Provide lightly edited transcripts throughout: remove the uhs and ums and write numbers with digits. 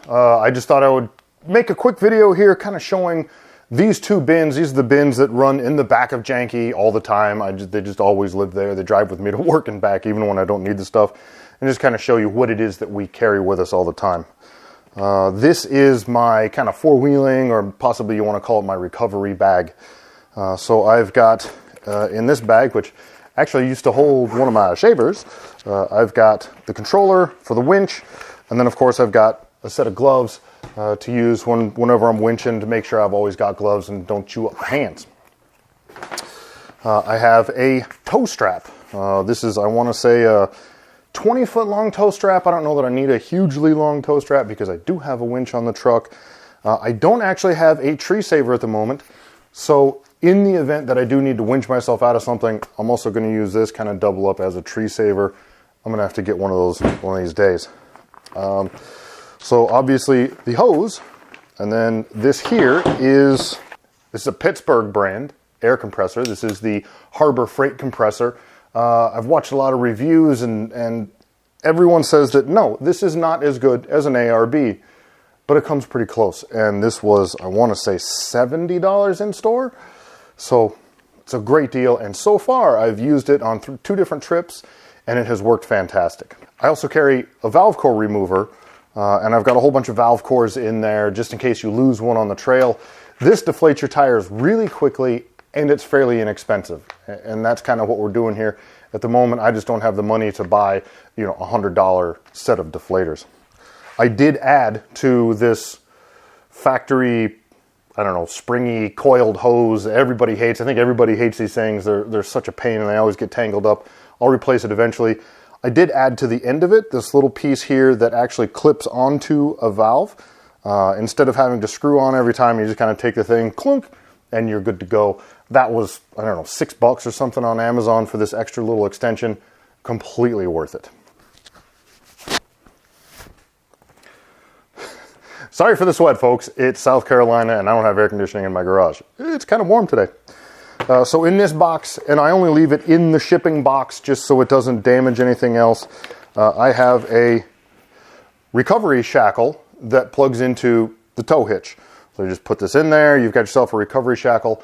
I just thought I would make a quick video here kind of showing these two bins. These are the bins that run in the back of Janky all the time. They just always live there. They drive with me to work and back even when I don't need the stuff. And just kind of show you what it is that we carry with us all the time. This is my kind of four-wheeling, or possibly you want to call it my recovery bag. So I've got in this bag, which actually used to hold one of my shavers, I've got the controller for the winch, and then of course I've got a set of gloves to use whenever I'm winching, to make sure I've always got gloves and don't chew up my hands. I have a tow strap. This is, I want to say, a 20-foot long tow strap. I don't know that I need a hugely long tow strap because I do have a winch on the truck. I don't actually have a tree saver at the moment, so in the event that I do need to winch myself out of something, I'm also going to use this, kind of double up as a tree saver. I'm going to have to get one of those one of these days. So obviously the hose, and then this here is a Pittsburgh brand air compressor. This is the Harbor Freight compressor. I've watched a lot of reviews and everyone says that no, this is not as good as an ARB, but it comes pretty close. And this was, I want to say, $70 in store. So it's a great deal. And so far I've used it on two different trips and it has worked fantastic. I also carry a valve core remover. And I've got a whole bunch of valve cores in there just in case you lose one on the trail. This deflates your tires really quickly and it's fairly inexpensive. And that's kind of what we're doing here. At the moment, I just don't have the money to buy, a $100 set of deflators. I did add to this factory, I don't know, springy coiled hose everybody hates. I think everybody hates these things. They're such a pain and they always get tangled up. I'll replace it eventually. I did add to the end of it this little piece here that actually clips onto a valve. Instead of having to screw on every time, you just kind of take the thing, clunk, and you're good to go. That was, I don't know, $6 or something on Amazon for this extra little extension. Completely worth it. Sorry for the sweat, folks. It's South Carolina and I don't have air conditioning in my garage. It's kind of warm today. So in this box, and I only leave it in the shipping box just so it doesn't damage anything else, I have a recovery shackle that plugs into the tow hitch. So you just put this in there, you've got yourself a recovery shackle.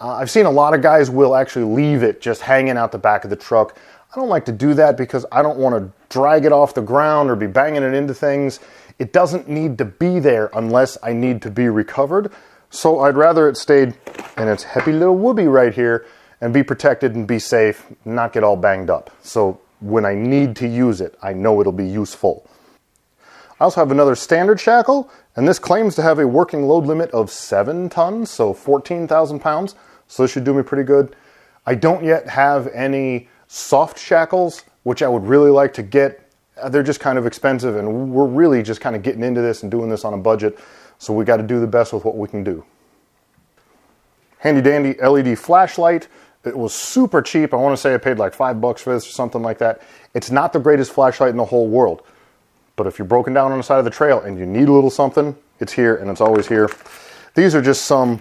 I've seen a lot of guys will actually leave it just hanging out the back of the truck. I don't like to do that because I don't want to drag it off the ground or be banging it into things. It doesn't need to be there unless I need to be recovered. So I'd rather it stayed in its happy little whoopee right here and be protected and be safe, not get all banged up. So when I need to use it, I know it'll be useful. I also have another standard shackle, and this claims to have a working load limit of 7 tons, so 14,000 pounds. So this should do me pretty good. I don't yet have any soft shackles, which I would really like to get. They're just kind of expensive, and we're really just kind of getting into this and doing this on a budget. So we got to do the best with what we can do. Handy dandy LED flashlight. It was super cheap. I want to say I paid like $5 for this or something like that. It's not the greatest flashlight in the whole world. But if you're broken down on the side of the trail and you need a little something, it's here and it's always here. These are just some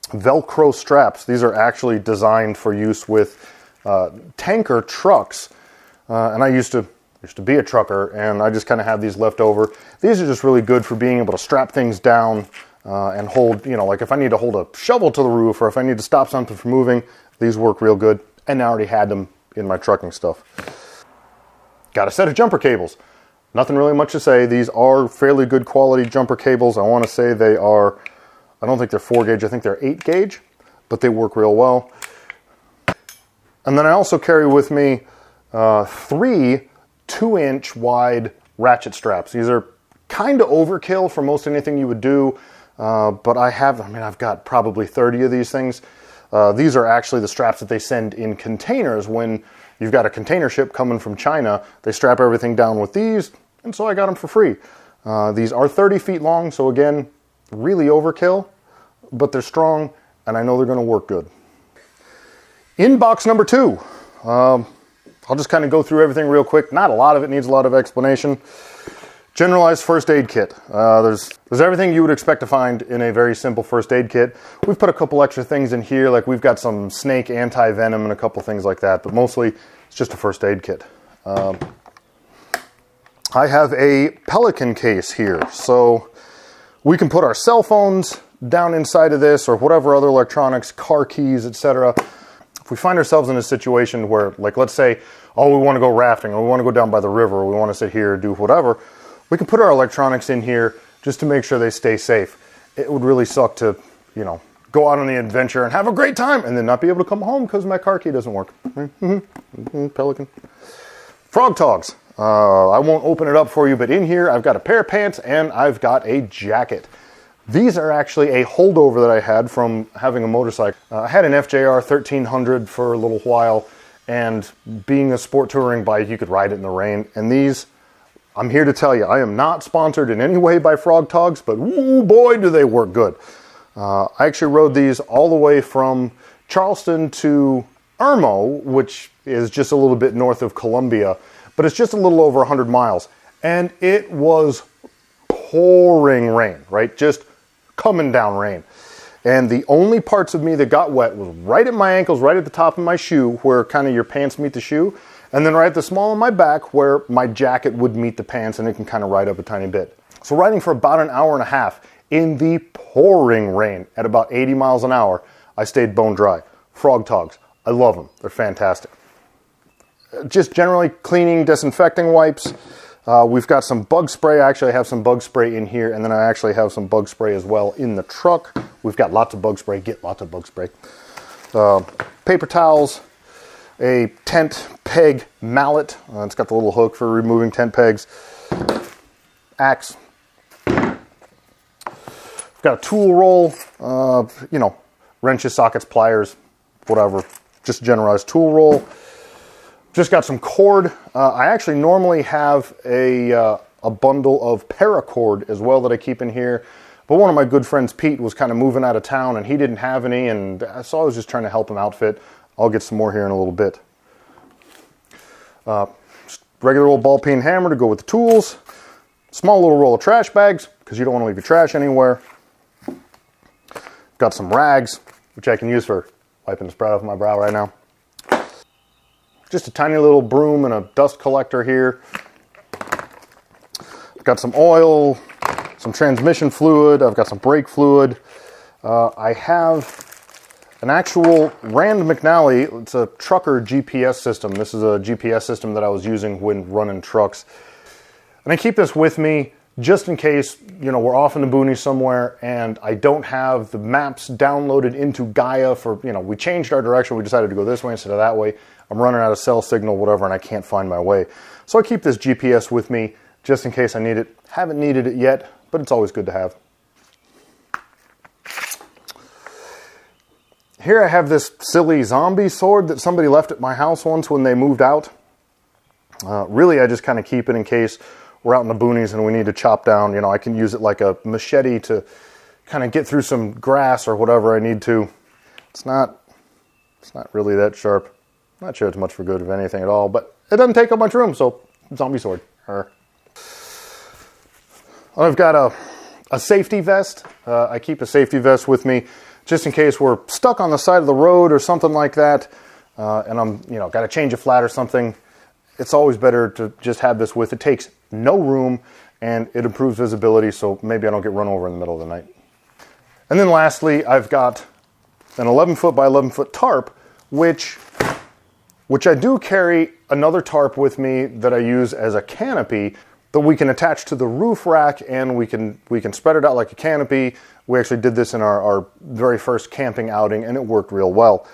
Velcro straps. These are actually designed for use with tanker trucks. And I used to be a trucker, and I just kind of have these left over. These are just really good for being able to strap things down and hold, like if I need to hold a shovel to the roof or if I need to stop something from moving, these work real good. And I already had them in my trucking stuff. Got a set of jumper cables. Nothing really much to say. These are fairly good quality jumper cables. I want to say they are, I don't think they're 4 gauge, I think they're 8 gauge, but they work real well. And then I also carry with me 3 2-inch wide ratchet straps. These are kind of overkill for most anything you would do, but I've got probably 30 of these things. These are actually the straps that they send in containers when you've got a container ship coming from China. They strap everything down with these, and so I got them for free. These are 30 feet long, so again, really overkill, but they're strong, and I know they're going to work good. In box number 2, I'll just kind of go through everything real quick. Not a lot of it needs a lot of explanation. Generalized first aid kit. There's everything you would expect to find in a very simple first aid kit. We've put a couple extra things in here, like we've got some snake anti-venom and a couple things like that, but mostly it's just a first aid kit. I have a Pelican case here. So we can put our cell phones down inside of this or whatever other electronics, car keys, etc. If we find ourselves in a situation where, like, let's say, oh, we want to go rafting or we want to go down by the river or we want to sit here and do whatever, we can put our electronics in here just to make sure they stay safe. It would really suck to, you know, go out on the adventure and have a great time and then not be able to come home because my car key doesn't work. Pelican. Frog Togs. I won't open it up for you, but in here I've got a pair of pants and I've got a jacket. These are actually a holdover that I had from having a motorcycle. I had an FJR 1300 for a little while, and being a sport touring bike, you could ride it in the rain. And these, I'm here to tell you, I am not sponsored in any way by Frog Togs, but ooh, boy, do they work good. I actually rode these all the way from Charleston to Irmo, which is just a little bit north of Columbia, but it's just a little over 100 miles. And it was pouring rain, right? Just coming down rain. And the only parts of me that got wet was right at my ankles, right at the top of my shoe, where kind of your pants meet the shoe, and then right at the small of my back where my jacket would meet the pants, and it can kind of ride up a tiny bit. So riding for about an hour and a half in the pouring rain at about 80 miles an hour, I stayed bone dry. Frog Togs, I love them. They're fantastic. Just generally cleaning, disinfecting wipes. We've got some bug spray. I actually have some bug spray in here, and then I actually have some bug spray as well in the truck. We've got lots of bug spray. Get lots of bug spray. Paper towels, a tent peg mallet. It's got the little hook for removing tent pegs. Axe. We've got a tool roll, you know, wrenches, sockets, pliers, whatever. Just a generalized tool roll. Just got some cord. I actually normally have a bundle of paracord as well that I keep in here. But one of my good friends, Pete, was kind of moving out of town and he didn't have any. And so I was just trying to help him outfit. I'll get some more here in a little bit. Just regular old ball peen hammer to go with the tools. Small little roll of trash bags because you don't want to leave your trash anywhere. Got some rags, which I can use for wiping the spread off my brow right now. Just a tiny little broom and a dust collector here. Got some oil, some transmission fluid. I've got some brake fluid. I have an actual Rand McNally. It's a trucker GPS system. This is a GPS system that I was using when running trucks. And I keep this with me just in case, you know, we're off in the boonies somewhere and I don't have the maps downloaded into Gaia for, you know, we changed our direction. We decided to go this way instead of that way. I'm running out of cell signal, whatever, and I can't find my way. So I keep this GPS with me just in case I need it. Haven't needed it yet, but it's always good to have. Here I have this silly zombie sword that somebody left at my house once when they moved out. Really, I just kind of keep it in case we're out in the boonies and we need to chop down. You know, I can use it like a machete to kind of get through some grass or whatever I need to. It's not really that sharp. Not sure it's much for good of anything at all, but it doesn't take up much room, so zombie sword. I've got a safety vest. I keep a safety vest with me just in case we're stuck on the side of the road or something like that, and I'm, you know, got to change a flat or something. It's always better to just have this with. It takes no room and it improves visibility, so maybe I don't get run over in the middle of the night. And then lastly, I've got an 11-foot by 11-foot tarp, which I do carry another tarp with me that I use as a canopy that we can attach to the roof rack, and we can spread it out like a canopy. We actually did this in our very first camping outing, and it worked real well.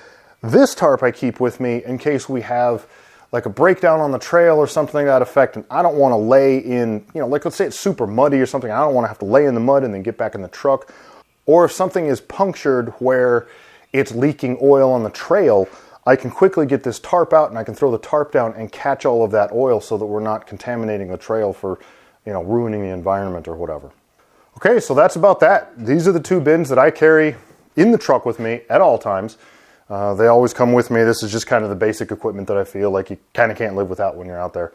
This tarp I keep with me in case we have like a breakdown on the trail or something to that effect, and I don't want to lay in, you know, like let's say it's super muddy or something. I don't want to have to lay in the mud and then get back in the truck. Or if something is punctured where it's leaking oil on the trail, I can quickly get this tarp out and I can throw the tarp down and catch all of that oil so that we're not contaminating the trail for, you know, ruining the environment or whatever. Okay, so that's about that. These are the two bins that I carry in the truck with me at all times. They always come with me. This is just kind of the basic equipment that I feel like you kind of can't live without when you're out there.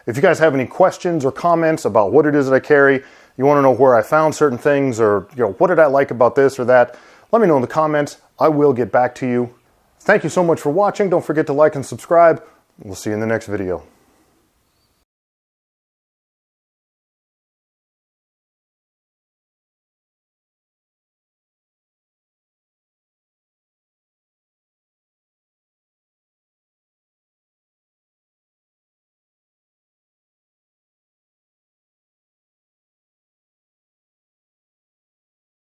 If you guys have any questions or comments about what it is that I carry, you want to know where I found certain things, or, you know, what did I like about this or that, let me know in the comments. I will get back to you. Thank you so much for watching. Don't forget to like and subscribe. We'll see you in the next video.